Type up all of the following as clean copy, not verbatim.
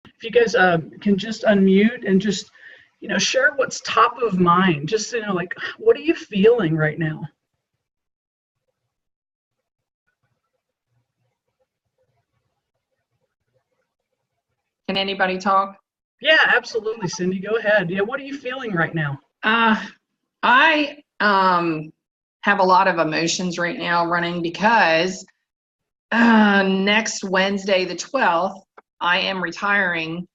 If you guys can just unmute and just, share what's top of mind. Just, like, what are you feeling right now? Can anybody talk? Yeah, absolutely, Cindy. Go ahead. Yeah, what are you feeling right now? I have a lot of emotions right now running because next Wednesday, the 12th, I am retiring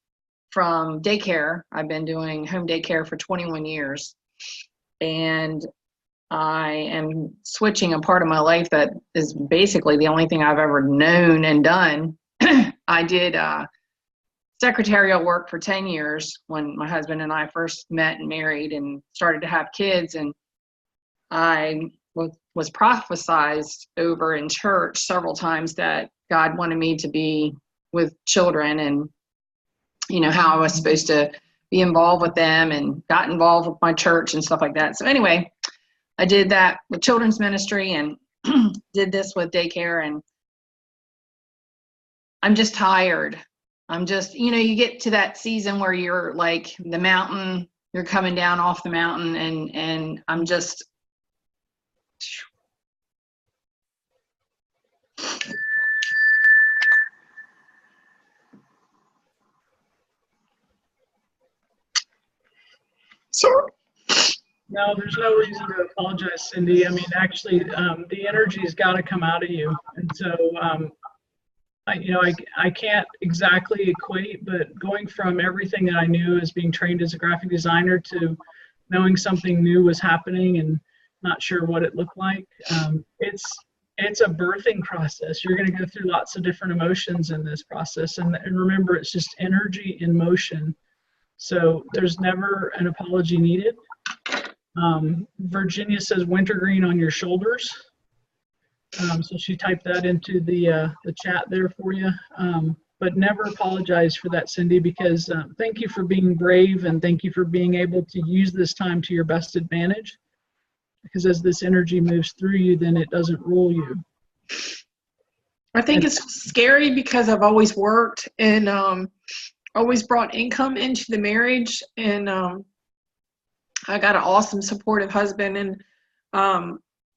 from daycare. I've been doing home daycare for 21 years. And I am switching a part of my life that is basically the only thing I've ever known and done. I did secretarial work for 10 years when my husband and I first met and married and started to have kids. And I was prophesized over in church several times that God wanted me to be with children and, how I was supposed to be involved with them, and got involved with my church and stuff like that. So anyway, I did that with children's ministry and did this with daycare, and I'm just tired. I'm just, you get to that season where you're like the mountain, you're coming down off the mountain, and I'm just, sorry. No, there's no reason to apologize, Cindy. I mean, actually, the energy's got to come out of you. And so, I can't exactly equate, but going from everything that I knew as being trained as a graphic designer to knowing something new was happening and not sure what it looked like, it's a birthing process. You're going to go through lots of different emotions in this process. And remember, it's just energy in motion. So there's never an apology needed. Virginia says wintergreen on your shoulders. So she typed that into the chat there for you. But never apologize for that, Cindy, because thank you for being brave, and thank you for being able to use this time to your best advantage. Because as this energy moves through you, then it doesn't rule you. I think it's scary because I've always worked and always brought income into the marriage, and I got an awesome supportive husband, and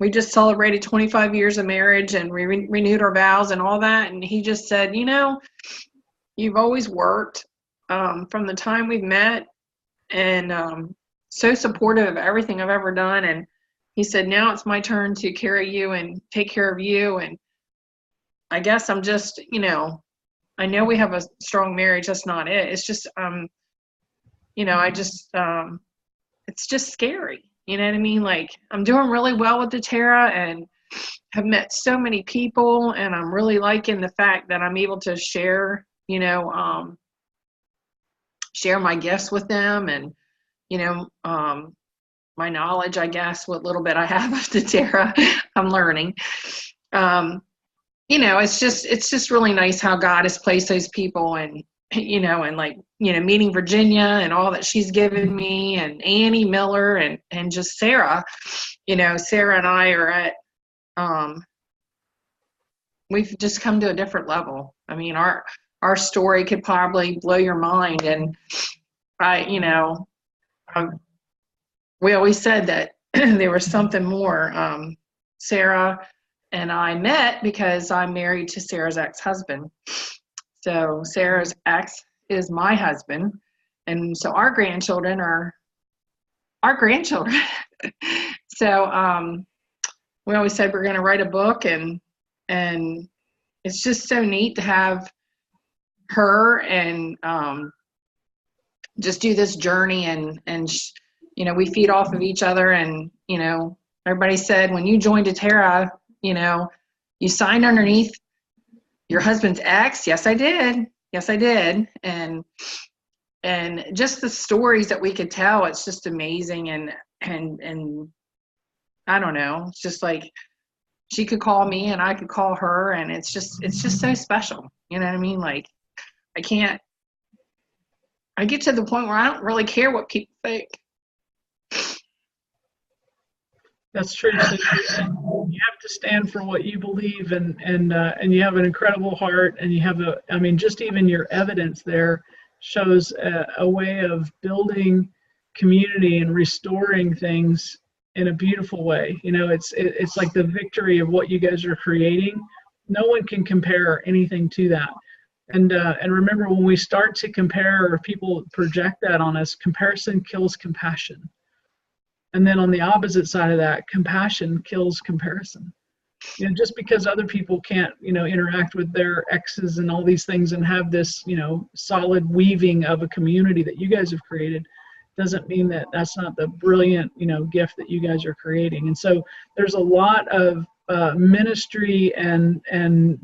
we just celebrated 25 years of marriage, and we renewed our vows and all that. And he just said, you've always worked from the time we've met, and so supportive of everything I've ever done. And he said, now it's my turn to carry you and take care of you. And I guess I'm just, I know we have a strong marriage. That's not it. It's just, it's just scary. You know what I mean? Like, I'm doing really well with doTERRA and have met so many people, and I'm really liking the fact that I'm able to share, share my gifts with them, and, my knowledge, I guess, what little bit I have of doTERRA, I'm learning. It's just really nice how God has placed those people, and meeting Virginia and all that she's given me, and Annie Miller, and just Sarah. Sarah and I are at, we've just come to a different level. I mean, our story could probably blow your mind. And we always said that there was something more. Sarah and I met because I'm married to Sarah's ex-husband. So Sarah's ex is my husband, and so our grandchildren are our grandchildren. So we always said we're going to write a book, and it's just so neat to have her and just do this journey, and we feed off of each other. And everybody said when you joined doTERRA, you signed underneath your husband's ex. Yes, I did. And just the stories that we could tell, it's just amazing. And I don't know, it's just like she could call me and I could call her, and it's just so special. You know what I mean? Like, I get to the point where I don't really care what people think. That's true. So you have to stand for what you believe, and you have an incredible heart, and you have just even your evidence there shows a way of building community and restoring things in a beautiful way. You know, it's like the victory of what you guys are creating. No one can compare anything to that. And remember, when we start to compare, or people project that on us, comparison kills compassion. And then on the opposite side of that, compassion kills comparison. You know, just because other people can't, you know, interact with their exes and all these things and have this, you know, solid weaving of a community that you guys have created, doesn't mean that that's not the brilliant, you know, gift that you guys are creating. And so there's a lot of ministry and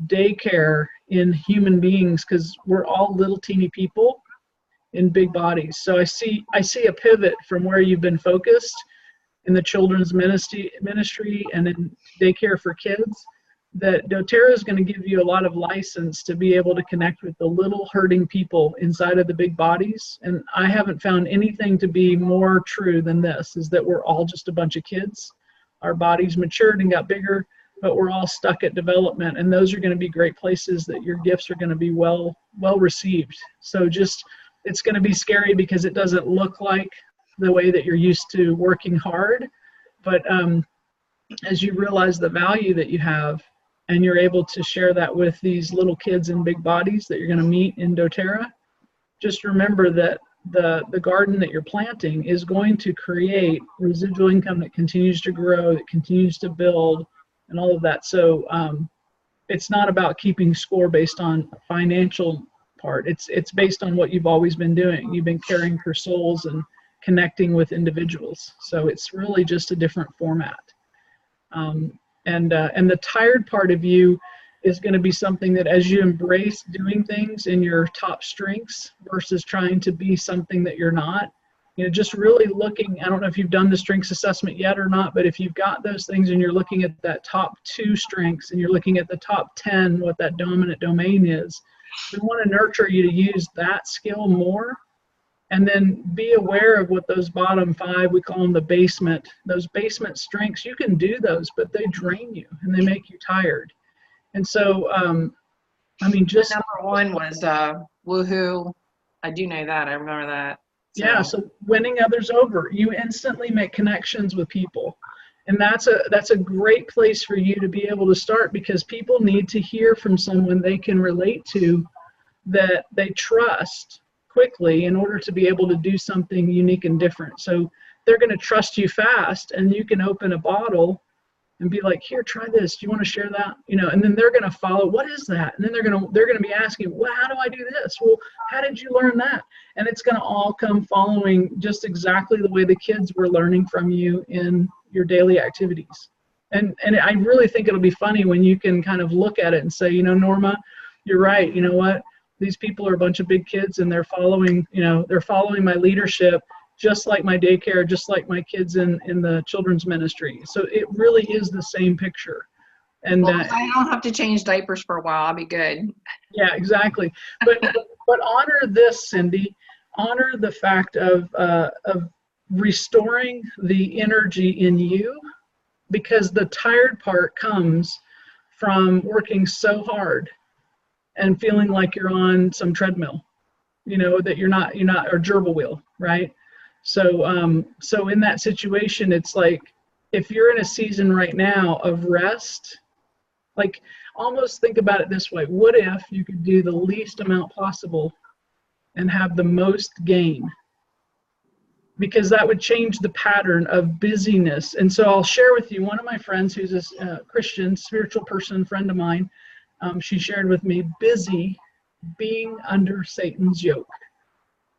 daycare in human beings, because we're all little teeny people in big bodies. So I see a pivot from where you've been focused in the children's ministry and in daycare for kids, that doTERRA is going to give you a lot of license to be able to connect with the little hurting people inside of the big bodies. And I haven't found anything to be more true than this, is that we're all just a bunch of kids. Our bodies matured and got bigger, but we're all stuck at development, and those are going to be great places that your gifts are going to be well received. So just, it's going to be scary because it doesn't look like the way that you're used to working hard, but as you realize the value that you have, and you're able to share that with these little kids in big bodies that you're going to meet in doTERRA, just remember that the garden that you're planting is going to create residual income that continues to grow, that continues to build, and all of that. So it's not about keeping score based on financial part. It's based on what you've always been doing. You've been caring for souls and connecting with individuals. So it's really just a different format. And the tired part of you is going to be something that, as you embrace doing things in your top strengths versus trying to be something that you're not, you know, just really looking, I don't know if you've done the strengths assessment yet or not, but if you've got those things and you're looking at that top 2 strengths and you're looking at the top 10, what that dominant domain is, we want to nurture you to use that skill more. And then be aware of what those bottom 5, we call them the basement, those basement strengths. You can do those, but they drain you and they make you tired. And so, I mean, just number 1 was woohoo. I do know that. I remember that. So. Yeah. So winning others over, you instantly make connections with people. And that's a great place for you to be able to start, because people need to hear from someone they can relate to, that they trust quickly, in order to be able to do something unique and different. So they're going to trust you fast, and you can open a bottle and be like, here, try this. Do you want to share that? You know, and then they're going to follow, what is that? And then they're going to be asking, well, how do I do this? Well, how did you learn that? And it's going to all come following just exactly the way the kids were learning from you in your daily activities. And I really think it'll be funny when you can kind of look at it and say, you know, Norma, you're right. You know what? These people are a bunch of big kids, and they're following, you know, they're following my leadership, just like my daycare, just like my kids in the children's ministry. So it really is the same picture. And well, I don't have to change diapers for a while. I'll be good. Yeah, exactly. But honor this, Cindy. Honor the fact of restoring the energy in you, because the tired part comes from working so hard and feeling like you're on some treadmill, you know, that you're not, or gerbil wheel, right? So, so in that situation, it's like, if you're in a season right now of rest, like, almost think about it this way. What if you could do the least amount possible and have the most gain? Because that would change the pattern of busyness. And so I'll share with you, one of my friends who's a Christian, spiritual person, friend of mine, she shared with me, busy being under Satan's yoke.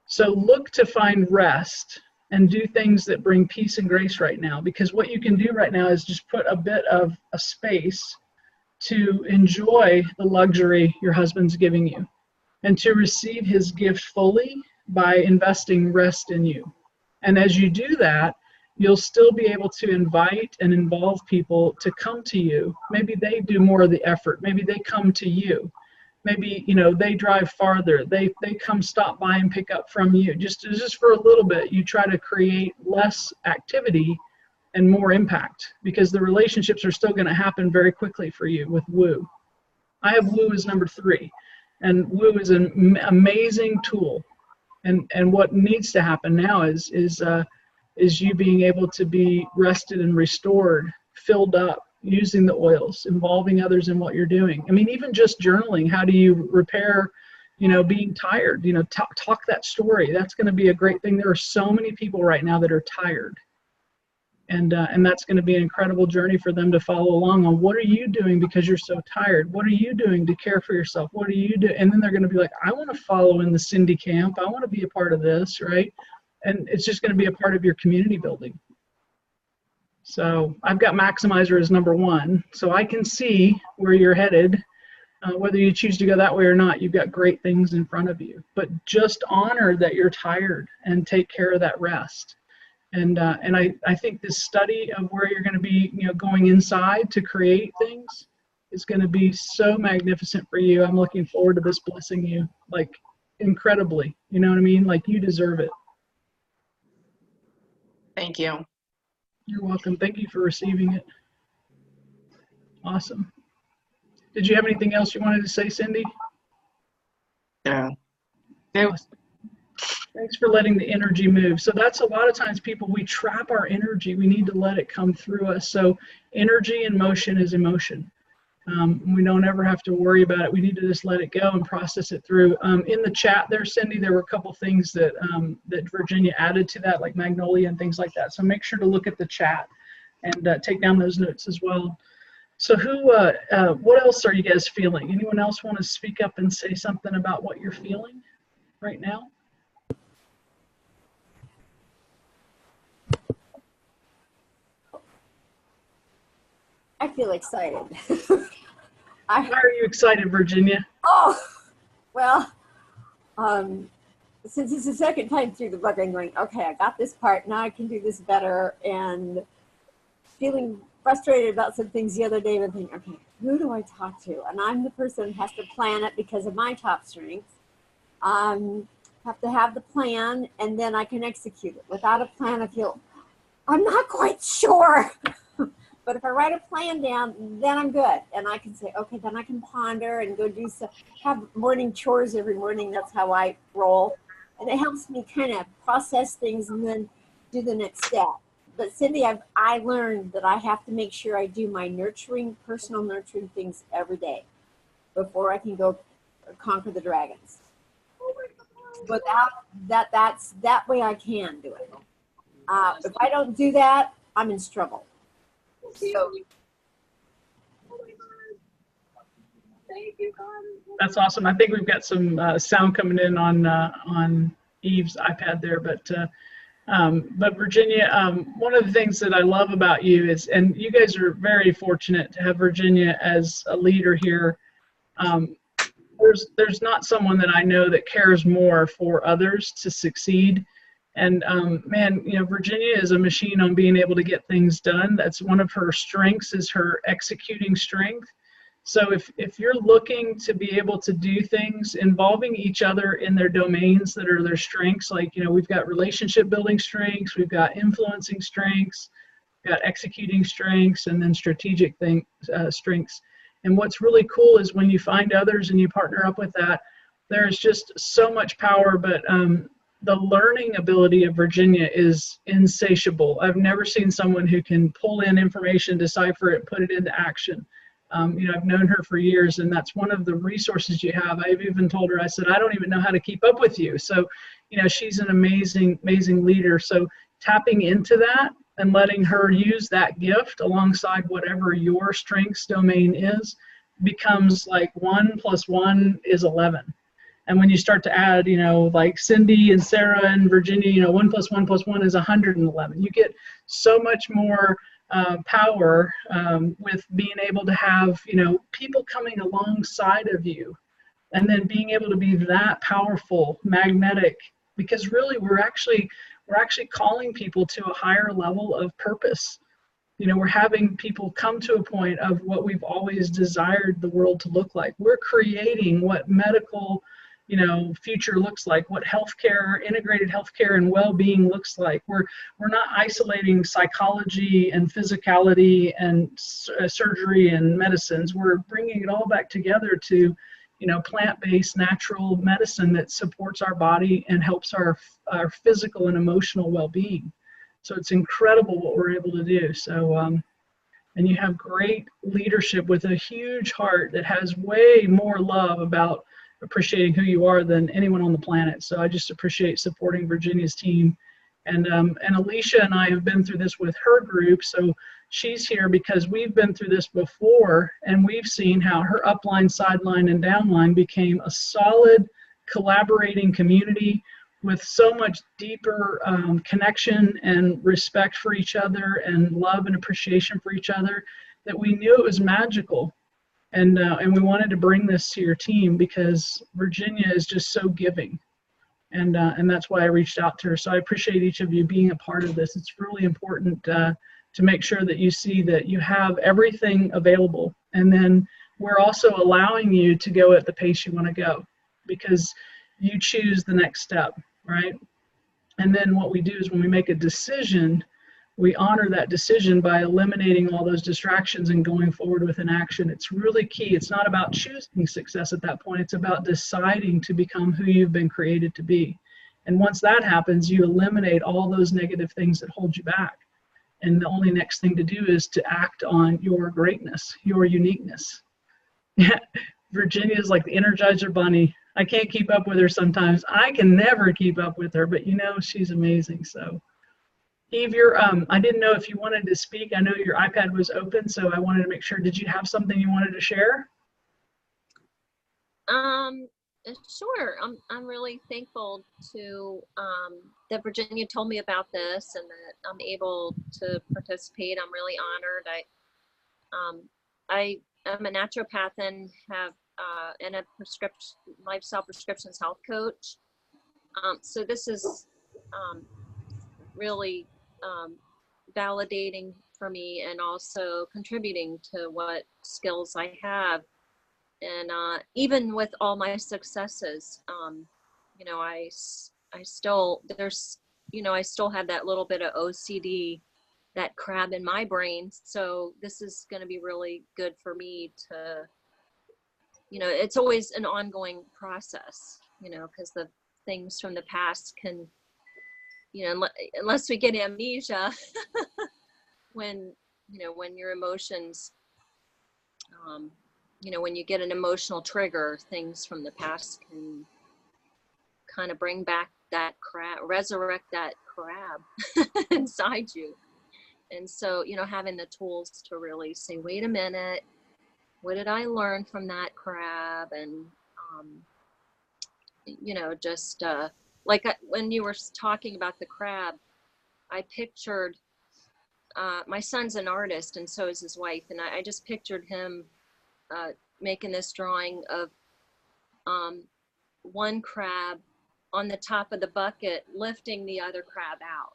So look to find rest and do things that bring peace and grace right now, because what you can do right now is just put a bit of a space to enjoy the luxury your husband's giving you, and to receive his gift fully by investing rest in you. And as you do that, you'll still be able to invite and involve people to come to you. Maybe they do more of the effort. Maybe they come to you. Maybe, you know, they drive farther. They come stop by and pick up from you. Just for a little bit, you try to create less activity and more impact, because the relationships are still going to happen very quickly for you with Woo. I have Woo as number 3. And Woo is an amazing tool. And what needs to happen now is you being able to be rested and restored, filled up, using the oils, involving others in what you're doing. I mean, even just journaling, how do you repair, being tired? Talk that story. That's going to be a great thing. There are so many people right now that are tired. And that's going to be an incredible journey for them to follow along on. What are you doing because you're so tired? What are you doing to care for yourself? What are you doing? And then they're going to be like, I want to follow in the Cindy camp. I want to be a part of this, right? And it's just going to be a part of your community building. So I've got Maximizer as number 1. So I can see where you're headed. Whether you choose to go that way or not, you've got great things in front of you. But just honor that you're tired and take care of that rest. And I think this study of where you're going to be, going inside to create things is going to be so magnificent for you. I'm looking forward to this blessing you, like, incredibly. You know what I mean? Like, you deserve it. Thank you. You're welcome. Thank you for receiving it. Awesome. Did you have anything else you wanted to say, Cindy? No. Nope. Awesome. Thanks for letting the energy move. So that's a lot of times people, we trap our energy. We need to let it come through us. So energy and motion is emotion. We don't ever have to worry about it. We need to just let it go and process it through. In the chat there, Cindy, there were a couple things that that Virginia added to that, like magnolia and things like that. So make sure to look at the chat and take down those notes as well. So what else are you guys feeling? Anyone else want to speak up and say something about what you're feeling right now? I feel excited. Why are you excited, Virginia? Oh, well, since it's the second time through the book, I'm going, okay, I got this part, now I can do this better, and feeling frustrated about some things the other day and thinking, okay, who do I talk to? And I'm the person who has to plan it because of my top strengths. Have to have the plan, and then I can execute it. Without a plan, I feel, I'm not quite sure. But if I write a plan down, then I'm good. And I can say, okay, then I can ponder and go do some, have morning chores every morning. That's how I roll. And it helps me kind of process things and then do the next step. But Cindy, I learned that I have to make sure I do my nurturing, personal nurturing things every day before I can go conquer the dragons. Without that, that way I can do it. If I don't do that, I'm in trouble. So, that's awesome. I think we've got some sound coming in on Eve's iPad there, but Virginia, one of the things that I love about you is, and you guys are very fortunate to have Virginia as a leader here. There's not someone that I know that cares more for others to succeed. And man, Virginia is a machine on being able to get things done. That's one of her strengths, is her executing strength. So if you're looking to be able to do things involving each other in their domains that are their strengths, like, we've got relationship building strengths, we've got influencing strengths, we've got executing strengths, and then strategic strengths. And what's really cool is when you find others and you partner up with that, there's just so much power. But the learning ability of Virginia is insatiable. I've never seen someone who can pull in information, decipher it, put it into action. I've known her for years, and that's one of the resources you have. I've even told her, I said, I don't even know how to keep up with you. So, she's an amazing, amazing leader. So tapping into that and letting her use that gift alongside whatever your strengths domain is becomes like 1 + 1 = 11. And when you start to add, like Cindy and Sarah and Virginia, 1 + 1 + 1 is 111. You get so much more power with being able to have, people coming alongside of you, and then being able to be that powerful, magnetic, because really we're actually calling people to a higher level of purpose. We're having people come to a point of what we've always desired the world to look like. We're creating what medical future looks like, what healthcare, integrated healthcare and well-being looks like. We're not isolating psychology and physicality and surgery and medicines. We're bringing it all back together to plant-based natural medicine that supports our body and helps our physical and emotional well-being. So it's incredible what we're able to do. So, and you have great leadership with a huge heart that has way more love about appreciating who you are than anyone on the planet. So I just appreciate supporting Virginia's team. And Alicia and I have been through this with her group. So she's here because we've been through this before, and we've seen how her upline, sideline, and downline became a solid collaborating community with so much deeper connection and respect for each other and love and appreciation for each other that we knew it was magical. And we wanted to bring this to your team because Virginia is just so giving. And that's why I reached out to her. So I appreciate each of you being a part of this. It's really important to make sure that you see that you have everything available. And then we're also allowing you to go at the pace you want to go because you choose the next step, right? And then what we do is when we make a decision, we honor that decision by eliminating all those distractions and going forward with an action. It's really key. It's not about choosing success at that point. It's about deciding to become who you've been created to be. And once that happens, you eliminate all those negative things that hold you back. And the only next thing to do is to act on your greatness, your uniqueness. Virginia is like the Energizer Bunny. I can't keep up with her sometimes. I can never keep up with her, but she's amazing. So Eve, I didn't know if you wanted to speak. I know your iPad was open, so I wanted to make sure. Did you have something you wanted to share? Sure. I'm really thankful to that Virginia told me about this and that I'm able to participate. I'm really honored. I am a naturopath and have and a lifestyle prescriptions health coach. So this is really validating for me and also contributing to what skills I have. And even with all my successes, I still have that little bit of OCD, that crab in my brain. So this is going to be really good for me to, it's always an ongoing process, because the things from the past can, unless we get amnesia, when your emotions, when you get an emotional trigger, things from the past can kind of bring back that crab, resurrect that crab inside you. And so, having the tools to really say, wait a minute, what did I learn from that crab? And, when you were talking about the crab, I pictured, my son's an artist and so is his wife. And I just pictured him making this drawing of one crab on the top of the bucket, lifting the other crab out.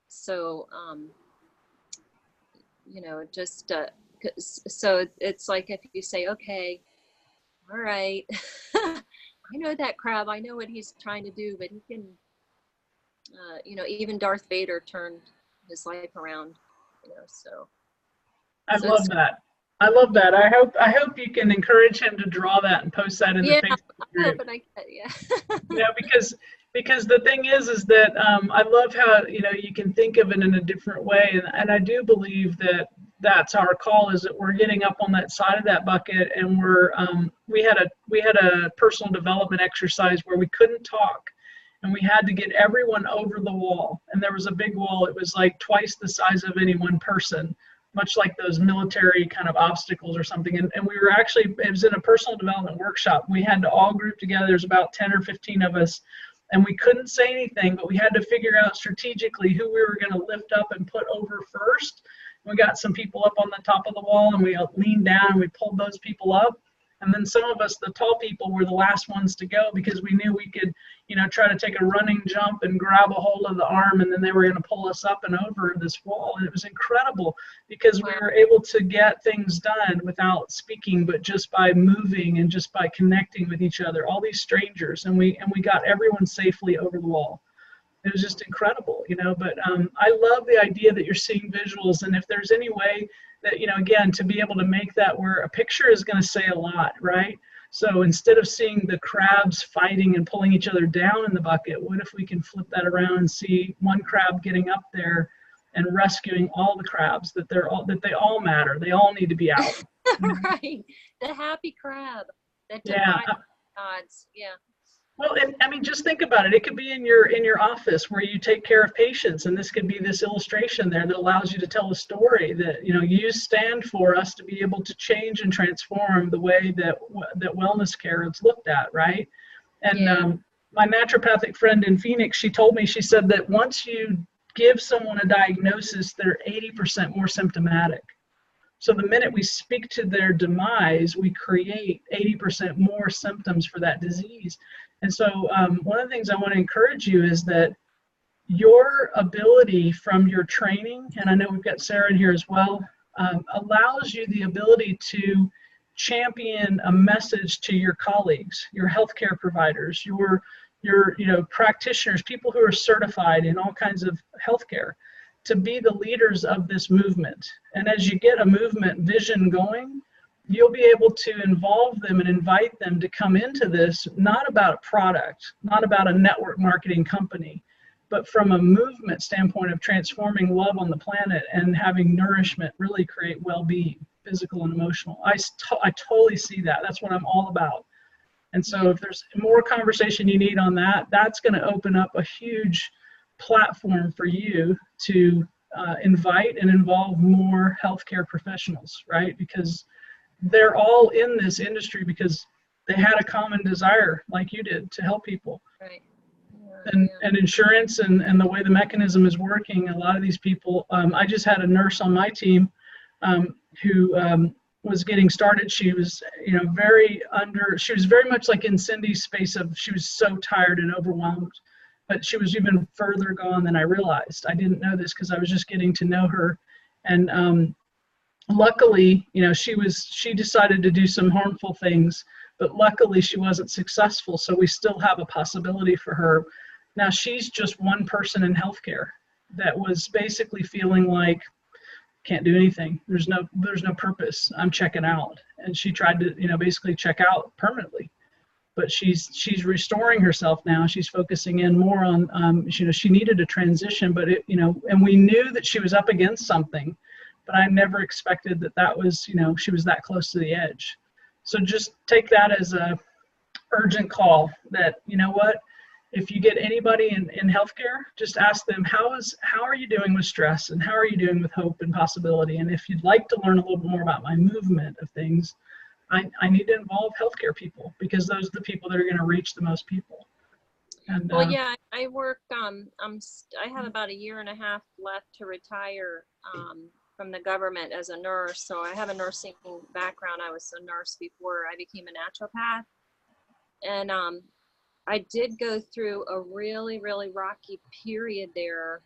So, so it's like if you say, okay, all right, I know that crab, I know what he's trying to do, but he can, even Darth Vader turned his life around, so. I love that. I love that. I hope you can encourage him to draw that and post that in the Facebook group. Because the thing is that I love how you can think of it in a different way, and I do believe that that's our call, is that we're getting up on that side of that bucket, and we had a personal development exercise where we couldn't talk, and we had to get everyone over the wall, and there was a big wall. It was like twice the size of any one person, much like those military kind of obstacles or something. And we were actually, it was in a personal development workshop. We had to all group together. There's about 10 or 15 of us, and we couldn't say anything, but we had to figure out strategically who we were going to lift up and put over first. We got some people up on the top of the wall, and we leaned down and we pulled those people up. And then some of us, the tall people, were the last ones to go because we knew we could, try to take a running jump and grab a hold of the arm, and then they were going to pull us up and over this wall. And it was incredible because we were able to get things done without speaking, but just by moving and just by connecting with each other, all these strangers, and we got everyone safely over the wall. It was just incredible, but I love the idea that you're seeing visuals. And if there's any way that, again, to be able to make that where a picture is going to say a lot, right? So instead of seeing the crabs fighting and pulling each other down in the bucket, what if we can flip that around and see one crab getting up there and rescuing all the crabs, that they all matter. They all need to be out. Right. The happy crab that Yeah. defies odds. Yeah. Well, and I mean, just think about it. It could be in your office where you take care of patients, and this could be this illustration there that allows you to tell a story that, you know, you stand for us to be able to change and transform the way that wellness care is looked at, right? And Yeah. my naturopathic friend in Phoenix, she told me, she said that once you give someone a diagnosis, they're 80% more symptomatic. So the minute we speak to their demise, we create 80% more symptoms for that disease. And so one of the things I want to encourage you is that your ability from your training, and I know we've got Sarah in here as well, allows you the ability to champion a message to your colleagues, your healthcare providers, your practitioners, people who are certified in all kinds of healthcare, to be the leaders of this movement. And as you get a movement vision going, you'll be able to involve them and invite them to come into this, not about a product, not about a network marketing company, but from a movement standpoint of transforming love on the planet and having nourishment really create well-being, physical and emotional. I totally see that. That's what I'm all about. And so if there's more conversation you need on that, that's going to open up a huge platform for you to invite and involve more healthcare professionals, right? Because they're all in this industry because they had a common desire, like you did, to help people. Right. And insurance and the way the mechanism is working, a lot of these people, I just had a nurse on my team who was getting started. She was, she was very much like in Cindy's space of, she was so tired and overwhelmed, but she was even further gone than I realized. I didn't know this because I was just getting to know her. And luckily, she decided to do some harmful things, but luckily she wasn't successful. So we still have a possibility for her. Now she's just one person in healthcare that was basically feeling like, can't do anything. There's no purpose. I'm checking out. And she tried to, basically check out permanently. But she's restoring herself now. She's focusing in more on, she needed a transition, but and we knew that she was up against something, but I never expected that was, she was that close to the edge. So just take that as a urgent call that, if you get anybody in healthcare, just ask them, how are you doing with stress, and how are you doing with hope and possibility? And if you'd like to learn a little bit more about my movement of things, I need to involve healthcare people, because those are the people that are going to reach the most people. And, well, yeah, I work, I have about a year and a half left to retire from the government as a nurse. So I have a nursing background. I was a nurse before I became a naturopath. And I did go through a really, really rocky period there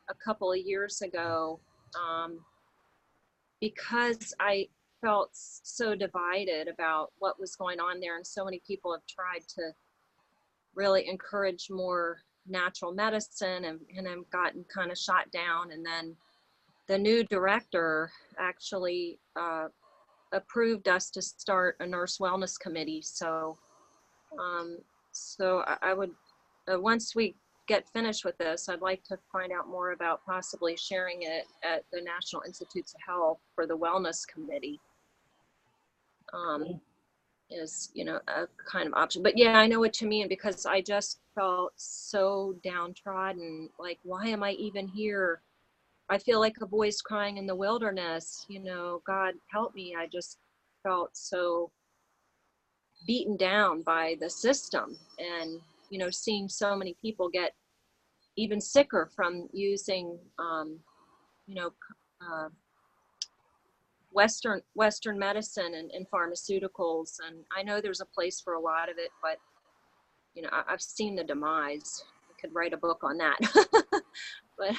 a couple of years ago because I felt so divided about what was going on there. And so many people have tried to really encourage more natural medicine and have gotten kind of shot down. And then the new director actually approved us to start a nurse wellness committee. So I would, once we get finished with this, I'd like to find out more about possibly sharing it at the National Institutes of Health for the Wellness Committee. Is, a kind of option. But yeah, I know what you mean, because I just felt so downtrodden. Like, why am I even here? I feel like a voice crying in the wilderness, God help me. I just felt so beaten down by the system, and seeing so many people get even sicker from using Western medicine and pharmaceuticals. And I know there's a place for a lot of it, but I've seen the demise. I could write a book on that. but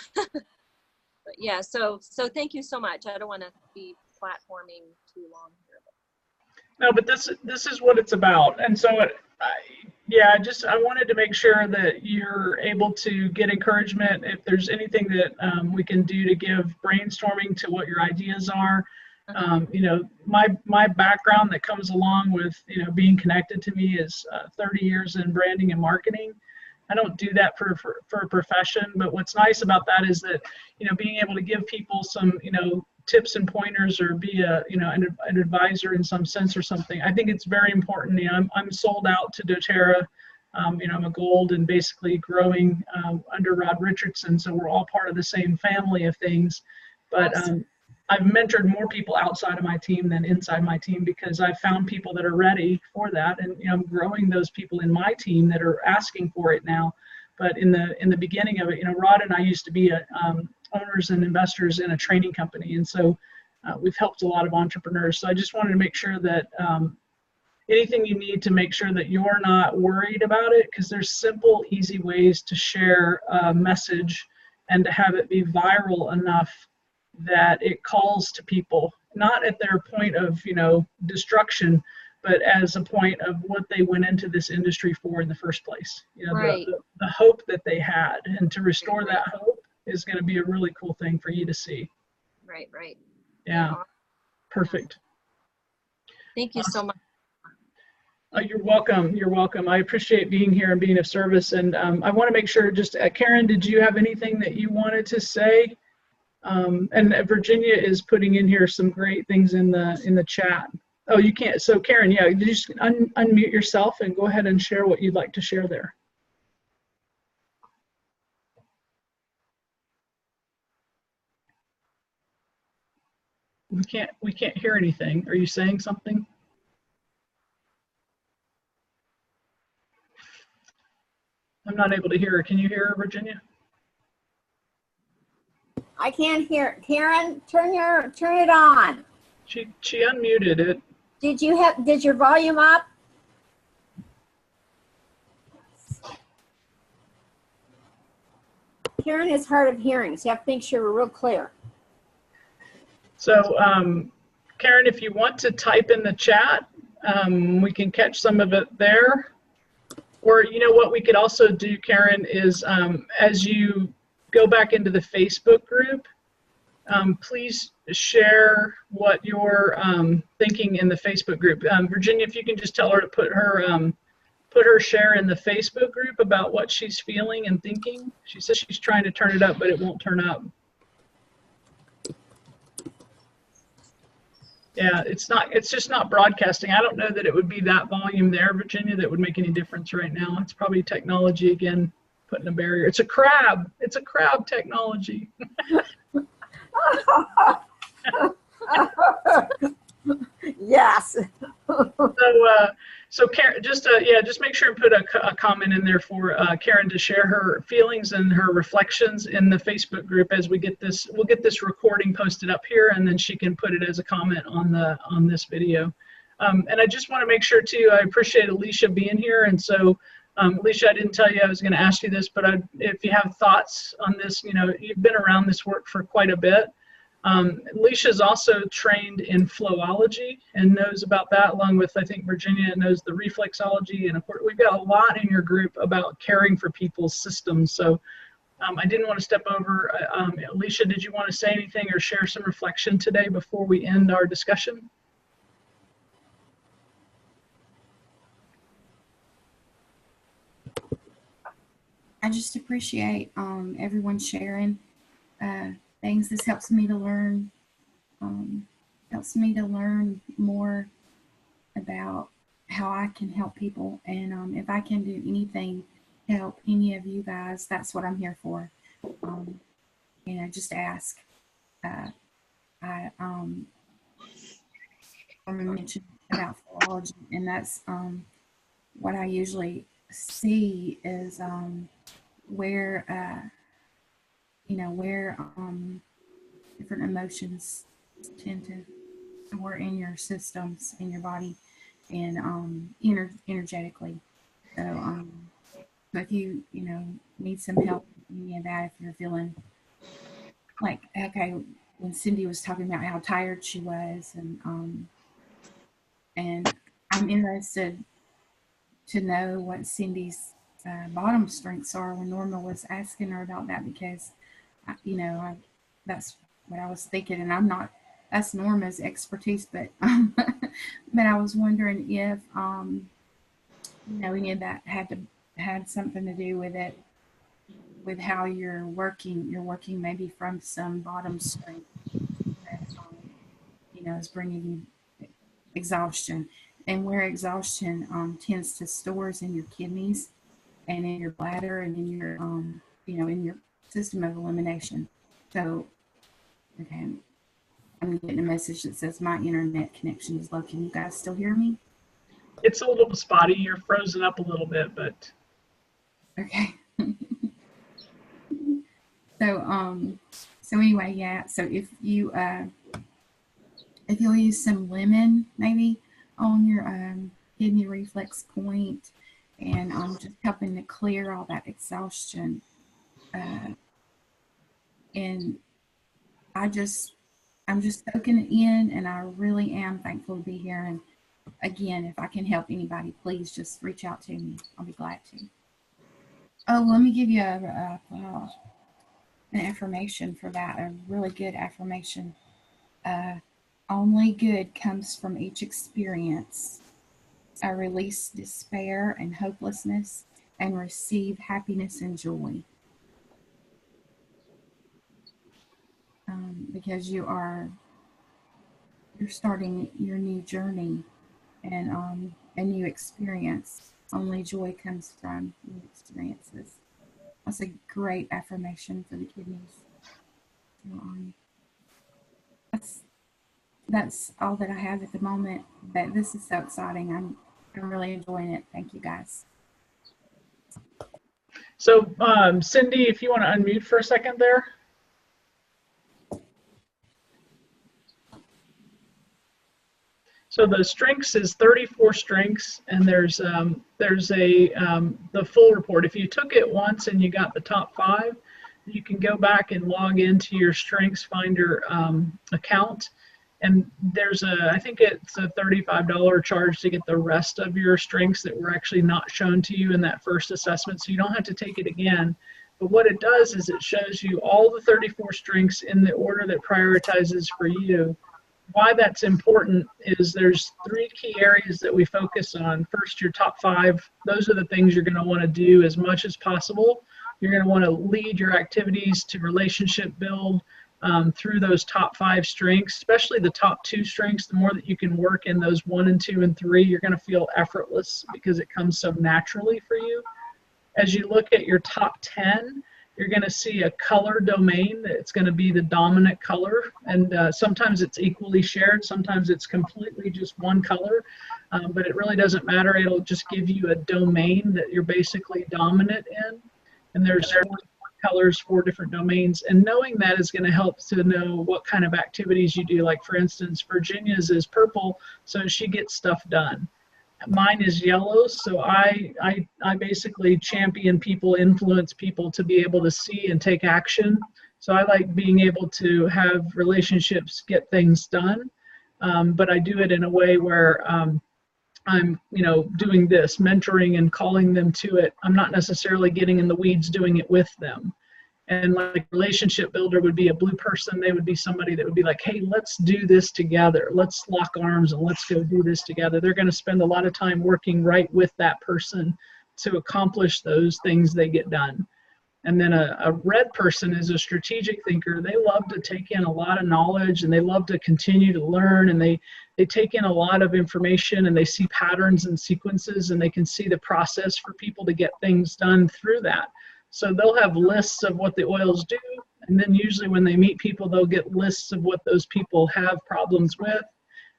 yeah, so thank you so much. I don't want to be platforming too long here. No, but this is what it's about. And so I wanted to make sure that you're able to get encouragement. If there's anything that we can do to give brainstorming to what your ideas are, You know, my background that comes along with, you know, being connected to me is 30 years in branding and marketing. I don't do that for a profession, but what's nice about that is that, you know, being able to give people some, you know, tips and pointers, or be a, you know, an advisor in some sense or something. I think it's very important. You know, I'm sold out to doTERRA. You know, I'm a gold and basically growing under Rod Richardson, so we're all part of the same family of things. But I've mentored more people outside of my team than inside my team, because I've found people that are ready for that, and, you know, I'm growing those people in my team that are asking for it now. But in the beginning of it, you know, Rod and I used to be owners and investors in a training company, and so we've helped a lot of entrepreneurs. So I just wanted to make sure that anything you need to make sure that you're not worried about it, because there's simple, easy ways to share a message and to have it be viral enough that it calls to people, not at their point of, you know, destruction, but as a point of what they went into this industry for in the first place. You know, Right. the hope that they had, and to restore that hope is going to be a really cool thing for you to see. Right. Right. Yeah, perfect. Thank you so much. Oh, you're welcome. You're welcome. I appreciate being here and being of service. And I want to make sure, just Karen, did you have anything that you wanted to say? And Virginia is putting in here some great things in the chat. Oh, you can't. So Karen, yeah, you just unmute yourself and go ahead and share what you'd like to share there. We can't hear anything. Are you saying something? I'm not able to hear her. Can you hear her, Virginia? I can't hear. Karen, turn it on. She unmuted it. Did your volume up? Karen is hard of hearing, so you have to make sure we're real clear. So Karen, if you want to type in the chat, we can catch some of it there. Or, you know what we could also do, Karen, is as you go back into the Facebook group, please share what you're thinking in the Facebook group. Virginia, if you can just tell her to put her share in the Facebook group about what she's feeling and thinking. She says she's trying to turn it up, but it won't turn up. Yeah, it's just not broadcasting. I don't know that it would be that volume there, Virginia, that would make any difference right now. It's probably technology again, putting a barrier. It's a crab technology. Yes. So Karen, just make sure and put a comment in there for Karen to share her feelings and her reflections in the Facebook group as we get this. We'll get this recording posted up here, and then she can put it as a comment on this video. And I just want to make sure too, I appreciate Alicia being here, and so Alicia, I didn't tell you I was going to ask you this, but if you have thoughts on this, you know, you've been around this work for quite a bit. Alicia's also trained in flowology and knows about that, along with, I think, Virginia knows the reflexology. And of course, we've got a lot in your group about caring for people's systems. So I didn't want to step over. Alicia, did you want to say anything or share some reflection today before we end our discussion? I just appreciate everyone sharing things. This helps me to learn, more about how I can help people. And if I can do anything to help any of you guys, that's what I'm here for. You know, just ask. I mentioned about philology, and that's what I usually see is where different emotions tend to store in your systems, in your body, and energetically. So if you need some help with any of that, if you're feeling like, okay, when Cindy was talking about how tired she was, and I'm interested to know what Cindy's bottom strengths are when Norma was asking her about that, because that's what I was thinking, and I'm not that's Norma's expertise, but but I was wondering if any of that had something to do with it, with how you're working. You're working maybe from some bottom strength that is bringing you exhaustion, and where exhaustion tends to stores in your kidneys and in your bladder and in your in your system of elimination. So, okay, I'm getting a message that says my internet connection is low. Can you guys still hear me? It's a little spotty. You're frozen up a little bit, but Okay. So anyway, yeah. So if you'll use some lemon maybe on your kidney reflex point, and just helping to clear all that exhaustion. And I'm just soaking it in, and I really am thankful to be here. And again, if I can help anybody, please just reach out to me. I'll be glad to. Oh, let me give you an affirmation for that, a really good affirmation. Only good comes from each experience. I release despair and hopelessness and receive happiness and joy. Because you're starting your new journey and a new experience. Only joy comes from new experiences. That's a great affirmation for the kidneys. That's all that I have at the moment, but this is so exciting. I'm really enjoying it. Thank you, guys. so Cindy, if you want to unmute for a second there. So the strengths is 34 strengths, and there's the full report. If you took it once and you got the top 5, you can go back and log into your Strengths Finder account, and there's I think it's a $35 charge to get the rest of your strengths that were actually not shown to you in that first assessment, so you don't have to take it again. But what it does is it shows you all the 34 strengths in the order that prioritizes for you. Why that's important is there's 3 key areas that we focus on. First, your top 5. Those are the things you're going to want to do as much as possible. You're going to want to lead your activities to relationship build through those top 5 strengths, especially the top 2 strengths. The more that you can work in those 1 and 2 and 3, you're going to feel effortless because it comes so naturally for you. As you look at your top 10, you're going to see a color domain. It's going to be the dominant color, and sometimes it's equally shared, sometimes it's completely just one color, but it really doesn't matter. It'll just give you a domain that you're basically dominant in, and there's 4 colors, 4 different domains, and knowing that is going to help to know what kind of activities you do. Like for instance, Virginia's is purple, so she gets stuff done. Mine is yellow, so I basically champion people, influence people to be able to see and take action. So I like being able to have relationships get things done, but I do it in a way where I'm doing this, mentoring and calling them to it. I'm not necessarily getting in the weeds doing it with them. And like relationship builder would be a blue person. They would be somebody that would be like, hey, let's do this together. Let's lock arms and let's go do this together. They're going to spend a lot of time working right with that person to accomplish those things they get done. And then a red person is a strategic thinker. They love to take in a lot of knowledge, and they love to continue to learn, and they take in a lot of information, and they see patterns and sequences, and they can see the process for people to get things done through that. So they'll have lists of what the oils do, and then usually when they meet people, they'll get lists of what those people have problems with,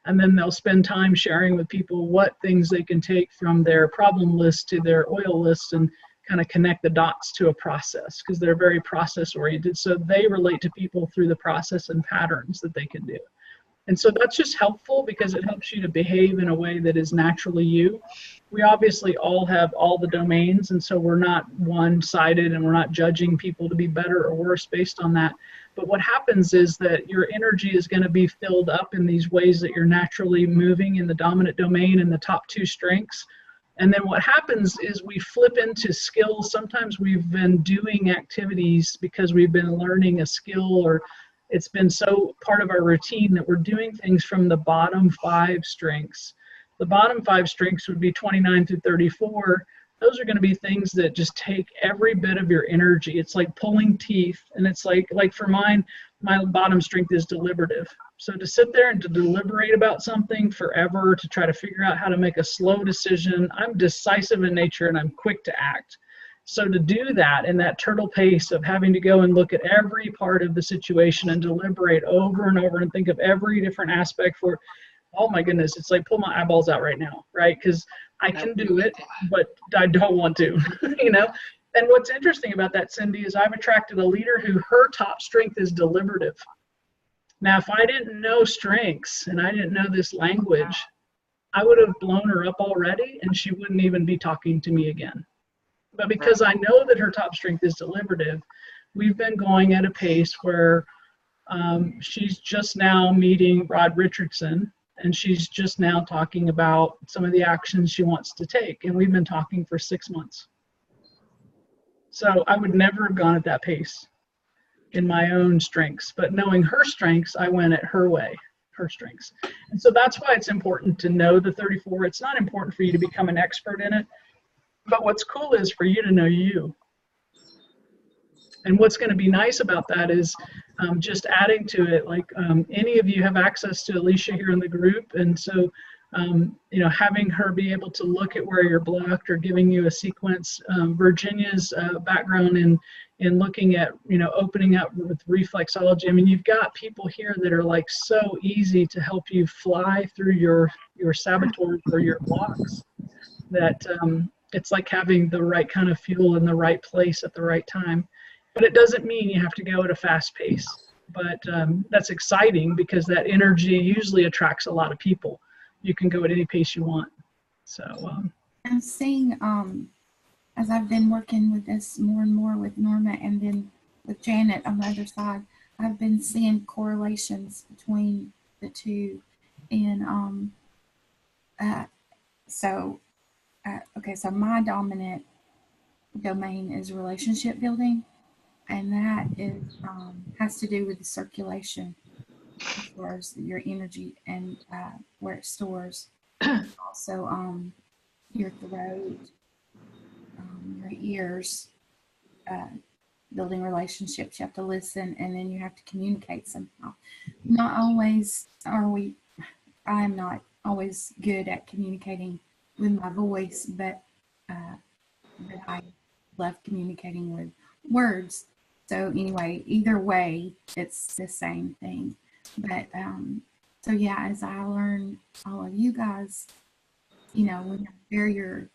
and then they'll spend time sharing with people what things they can take from their problem list to their oil list and kind of connect the dots to a process, because they're very process oriented. So they relate to people through the process and patterns that they can do. And so that's just helpful because it helps you to behave in a way that is naturally you. We obviously all have all the domains, and so we're not one-sided and we're not judging people to be better or worse based on that. But what happens is that your energy is going to be filled up in these ways that you're naturally moving in the dominant domain and the top 2 strengths. And then what happens is we flip into skills. Sometimes we've been doing activities because we've been learning a skill or it's been so part of our routine that we're doing things from the bottom 5 strengths. The bottom 5 strengths would be 29 through 34. Those are going to be things that just take every bit of your energy. It's like pulling teeth. And it's like for mine, my bottom strength is deliberative. So to sit there and to deliberate about something forever, to try to figure out how to make a slow decision, I'm decisive in nature and I'm quick to act. So to do that in that turtle pace of having to go and look at every part of the situation and deliberate over and over and think of every different aspect for, oh my goodness, it's like pull my eyeballs out right now, right? Because I can do it, but I don't want to, you know? And what's interesting about that, Cindy, is I've attracted a leader who her top strength is deliberative. Now, if I didn't know strengths and I didn't know this language, I would have blown her up already and she wouldn't even be talking to me again. But because I know that her top strength is deliberative, we've been going at a pace where she's just now meeting Rod Richardson, and she's just now talking about some of the actions she wants to take. And we've been talking for 6 months. So I would never have gone at that pace in my own strengths. But knowing her strengths, I went at her way, her strengths. And so that's why it's important to know the 34. It's not important for you to become an expert in it. But what's cool is for you to know you. And what's going to be nice about that is just adding to it, like any of you have access to Alicia here in the group. And so, you know, having her be able to look at where you're blocked or giving you a sequence, Virginia's background in looking at, you know, opening up with reflexology. I mean, you've got people here that are like so easy to help you fly through your saboteurs or your blocks that it's like having the right kind of fuel in the right place at the right time. But it doesn't mean you have to go at a fast pace. But that's exciting because that energy usually attracts a lot of people. You can go at any pace you want. So I'm seeing, as I've been working with this more and more with Norma and then with Janet on the other side, I've been seeing correlations between the two. And okay, so my dominant domain is relationship building. And that is has to do with the circulation as far as your energy and where it stores. Also, your throat, your ears, building relationships. You have to listen, and then you have to communicate somehow. Not always I'm not always good at communicating with my voice, but I love communicating with words. So anyway, either way, it's the same thing. But so yeah, as I learn all of you guys, you know, when you share your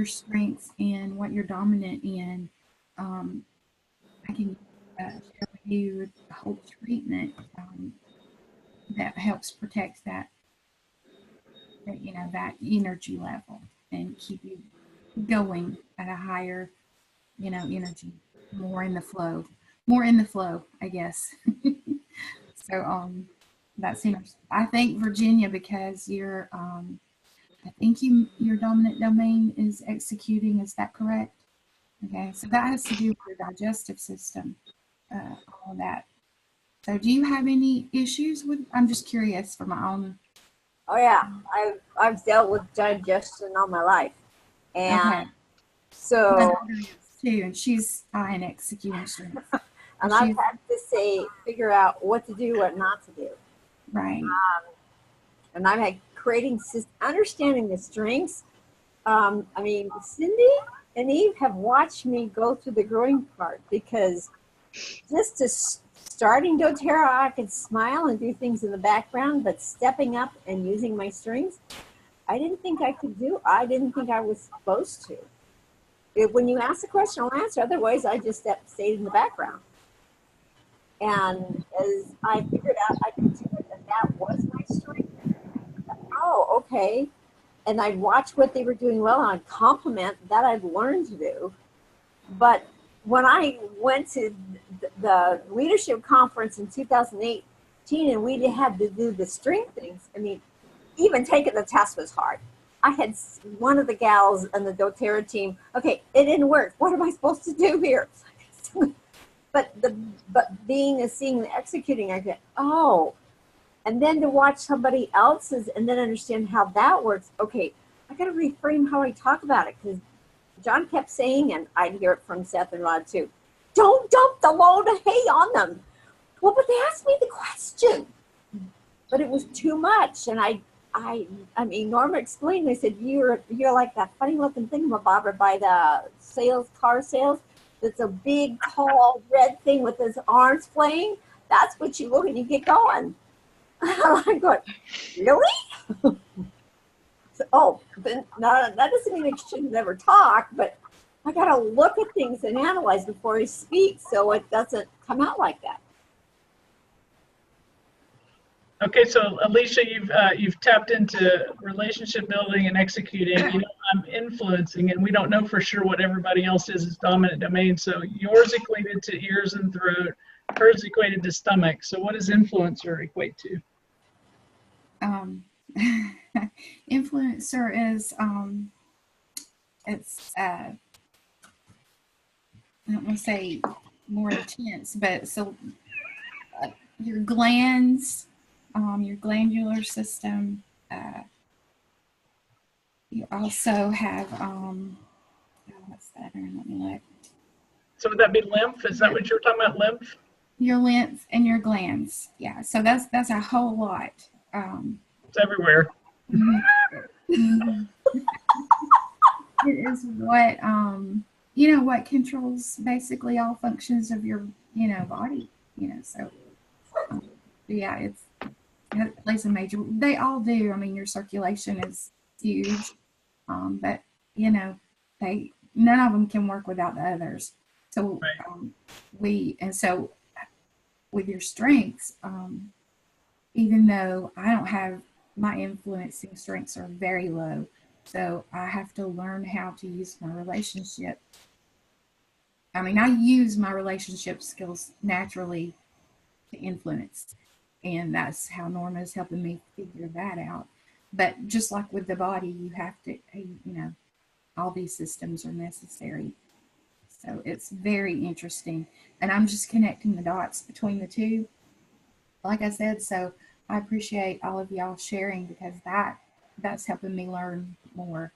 strengths and what you're dominant in, I can share with you the whole treatment that helps protect that you know, that energy level and keep you going at a higher, you know, energy. More in the flow, I guess. So that seems, I think Virginia, because you're I think your dominant domain is executing, is that correct? Okay, so that has to do with your digestive system, all of that. So do you have any issues with, I'm just curious for my own. Oh yeah, I've dealt with digestion all my life. And Okay. so Too, and she's in executing strength. and I've had to figure out what to do, what not to do. Right. And I've had understanding the strengths. I mean, Cindy and Eve have watched me go through the growing part, because just to starting doTERRA, I could smile and do things in the background, but stepping up and using my strengths, I didn't think I could do. I didn't think I was supposed to. When you ask a question, I'll answer. Otherwise, I just stayed in the background. And as I figured out I could do it, and that was my strength. Oh, okay. And I'd watch what they were doing well, and I'd compliment that I'd learned to do. But when I went to the leadership conference in 2018, and we had to do the strength things, I mean, even taking the test was hard. I had one of the gals on the doTERRA team. Okay, it didn't work. What am I supposed to do here? but being and seeing the executing, I get, oh, and then to watch somebody else's and then understand how that works. Okay, I got to reframe how I talk about it, because John kept saying, and I'd hear it from Seth and Rod too, don't dump the load of hay on them. Well, but they asked me the question, but it was too much. And I mean, Norma explained, they said, you're like that funny looking thingamabobber by the car sales. That's a big, tall, red thing with his arms flaying. That's what you look and you get going. I'm going, really? So, but no, that doesn't mean I shouldn't never talk, but I got to look at things and analyze before I speak, so it doesn't come out like that. Okay, so Alicia, you've tapped into relationship building and executing. You know, I'm influencing, and we don't know for sure what everybody else is dominant domain. So yours equated to ears and throat, hers equated to stomach. So what does influencer equate to? Influencer is it's I don't want to say more intense, but so your glands, your glandular system. You also have what's that? Let me look. So would that be lymph? Is that what you're talking about, lymph? Your lymph and your glands. Yeah. So that's a whole lot. It's everywhere. It is what what controls basically all functions of your body. So yeah, it plays a major. They all do. I mean, your circulation is huge, but they none of them can work without the others. So so with your strengths, even though I don't have, my influencing strengths are very low, so I have to learn how to use my relationship. I mean, I use my relationship skills naturally to influence, and that's how Norma is helping me figure that out. But just like with the body, you have to, all these systems are necessary. So it's very interesting, and I'm just connecting the dots between the two. Like I said, so I appreciate all of y'all sharing, because that's helping me learn more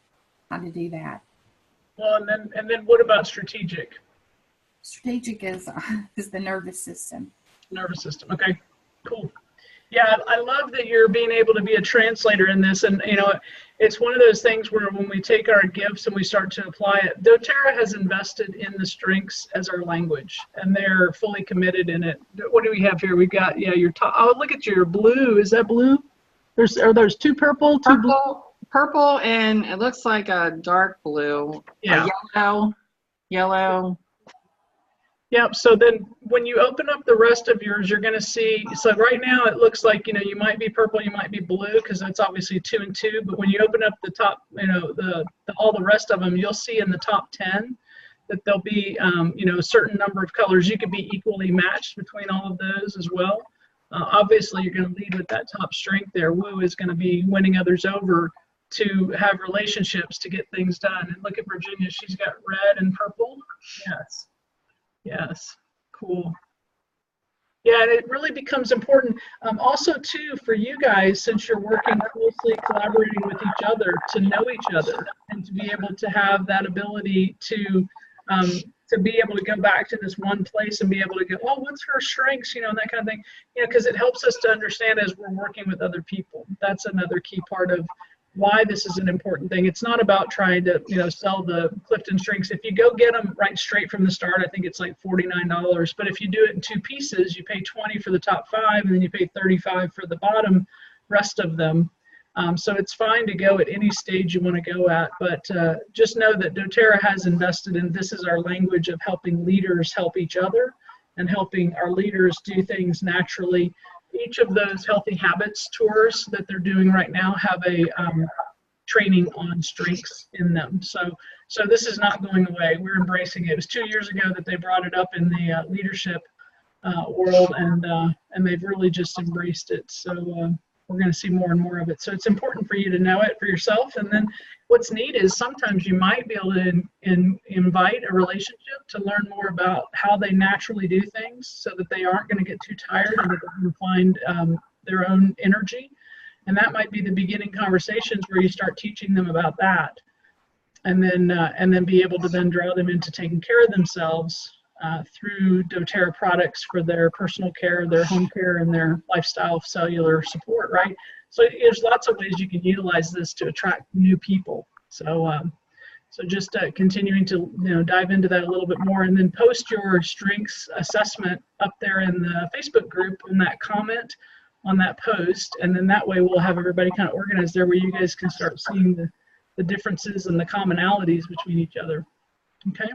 how to do that. Well, and then what about strategic? Strategic is the nervous system. Nervous system. Okay, cool. Yeah, I love that you're being able to be a translator in this, and it's one of those things where when we take our gifts and we start to apply it, doTERRA has invested in the strengths as our language, and they're fully committed in it. What do we have here? We've got your top. Oh, look at your blue. Is that blue? There's two purple, two blue. Purple, and it looks like a dark blue. Yeah. Yellow. Yep. So then when you open up the rest of yours, you're going to see, so right now it looks like, you might be purple, you might be blue, because that's obviously 2 and 2. But when you open up the top, all the rest of them, you'll see in the top 10 that there'll be, a certain number of colors. You could be equally matched between all of those as well. Obviously, you're going to lead with that top strength there. Woo is going to be winning others over to have relationships to get things done. And look at Virginia. She's got red and purple. Yes. Yes, cool. Yeah, and it really becomes important also too for you guys, since you're working closely, collaborating with each other, to know each other and to be able to have that ability to be able to go back to this one place and be able to go, oh, what's her strengths, and that kind of thing, because it helps us to understand as we're working with other people. That's another key part of why this is an important thing. It's not about trying to, sell the Clifton strengths. If you go get them right straight from the start, I think it's like $49. But if you do it in 2 pieces, you pay $20 for the top 5, and then you pay $35 for the bottom rest of them. So it's fine to go at any stage you want to go at, but just know that doTERRA has invested in, this is our language of helping leaders help each other and helping our leaders do things naturally. Each of those healthy habits tours that they're doing right now have a training on strengths in them. So this is not going away. We're embracing it. It was 2 years ago that they brought it up in the leadership world, and they've really just embraced it. So we're going to see more and more of it. So it's important for you to know it for yourself. And then what's neat is sometimes you might be able to invite a relationship to learn more about how they naturally do things, so that they aren't going to get too tired and that they can find their own energy. And that might be the beginning conversations where you start teaching them about that, and then be able to then draw them into taking care of themselves through doTERRA products for their personal care, their home care, and their lifestyle cellular support, right? So there's lots of ways you can utilize this to attract new people. So so just continuing to dive into that a little bit more, and then post your strengths assessment up there in the Facebook group in that comment on that post, and then that way we'll have everybody kind of organized there where you guys can start seeing the differences and the commonalities between each other. Okay.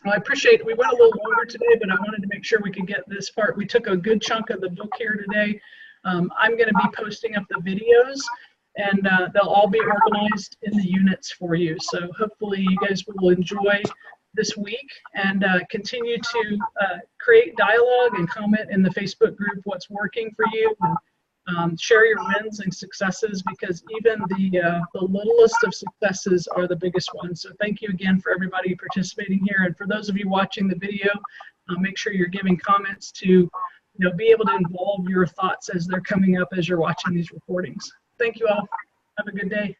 Well, I appreciate it. We went a little longer today, but I wanted to make sure we could get this part. We took a good chunk of the book here today. I'm going to be posting up the videos, and they'll all be organized in the units for you. So hopefully you guys will enjoy this week and continue to create dialogue and comment in the Facebook group what's working for you. And, share your wins and successes, because even the littlest of successes are the biggest ones. So thank you again for everybody participating here, and for those of you watching the video, make sure you're giving comments to be able to involve your thoughts as they're coming up as you're watching these recordings. Thank you all. Have a good day.